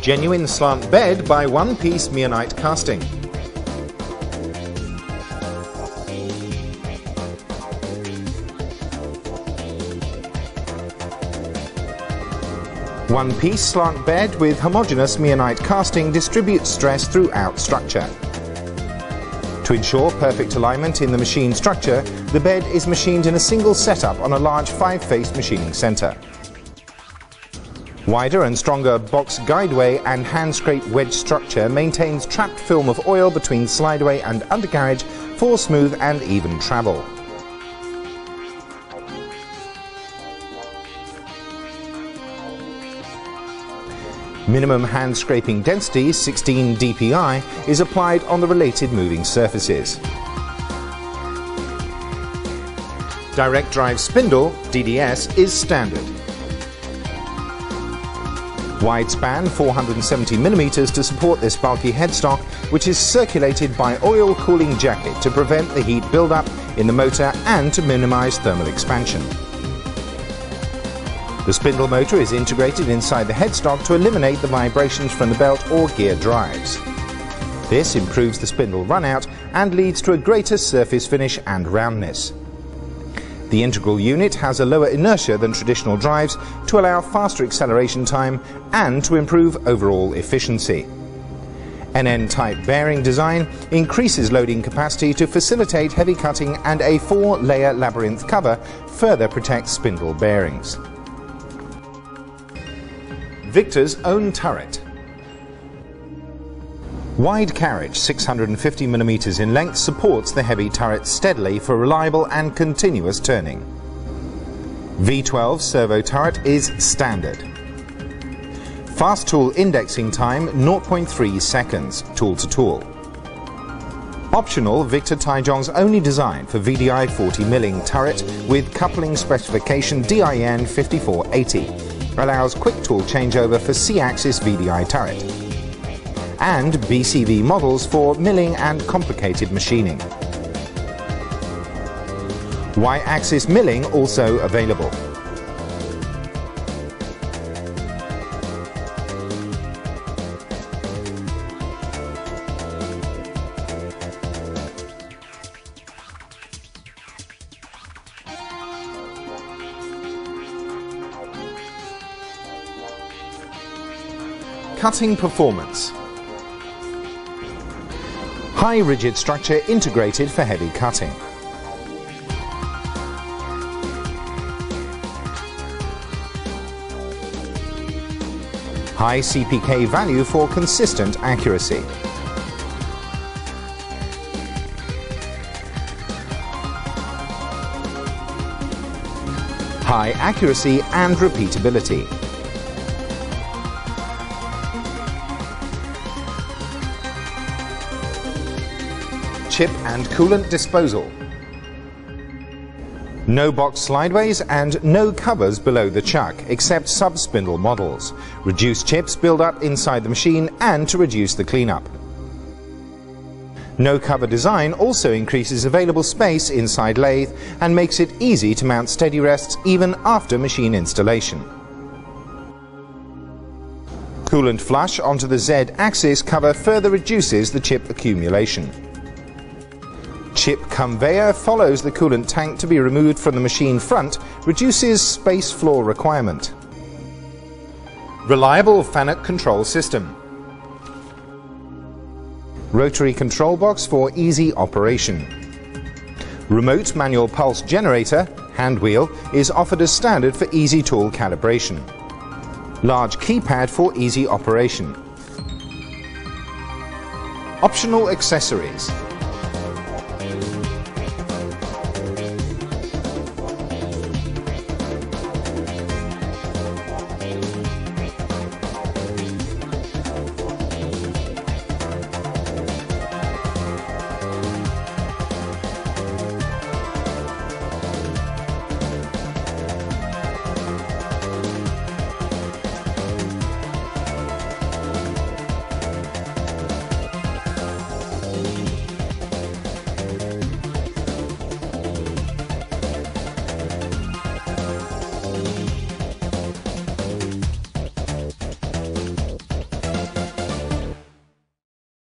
Genuine slant bed by One Piece Meonite Casting. One Piece slant bed with homogeneous Meonite casting distributes stress throughout structure. To ensure perfect alignment in the machine structure, the bed is machined in a single setup on a large 5-face machining centre. Wider and stronger box guideway and hand-scrape wedge structure maintains trapped film of oil between slideway and undercarriage for smooth and even travel. Minimum hand scraping density, 16 dpi, is applied on the related moving surfaces. Direct drive spindle, DDS, is standard. Wide span 470mm to support this bulky headstock, which is circulated by oil cooling jacket to prevent the heat buildup in the motor and to minimize thermal expansion. The spindle motor is integrated inside the headstock to eliminate the vibrations from the belt or gear drives. This improves the spindle runout and leads to a greater surface finish and roundness. The integral unit has a lower inertia than traditional drives to allow faster acceleration time and to improve overall efficiency. NN-type bearing design increases loading capacity to facilitate heavy cutting, and a 4-layer labyrinth cover further protects spindle bearings. Victor's own turret. Wide carriage, 650mm in length, supports the heavy turret steadily for reliable and continuous turning. V12 servo turret is standard. Fast tool indexing time 0.3 seconds, tool to tool. Optional, Victor Taijong's only design for VDI 40 milling turret with coupling specification DIN 5480. Allows quick tool changeover for C-axis VDI turret. And BCV models for milling and complicated machining. Y-axis milling also available. Cutting performance. High rigid structure integrated for heavy cutting. High CPK value for consistent accuracy. High accuracy and repeatability. Chip and coolant disposal. No box slideways and no covers below the chuck, except sub-spindle models. Reduce chips build up inside the machine and to reduce the cleanup. No cover design also increases available space inside lathe and makes it easy to mount steady rests even after machine installation. Coolant flush onto the Z-axis cover further reduces the chip accumulation. Chip conveyor follows the coolant tank to be removed from the machine front, reduces space floor requirement. Reliable FANUC control system. Rotary control box for easy operation. Remote manual pulse generator, hand wheel, is offered as standard for easy tool calibration. Large keypad for easy operation. Optional accessories.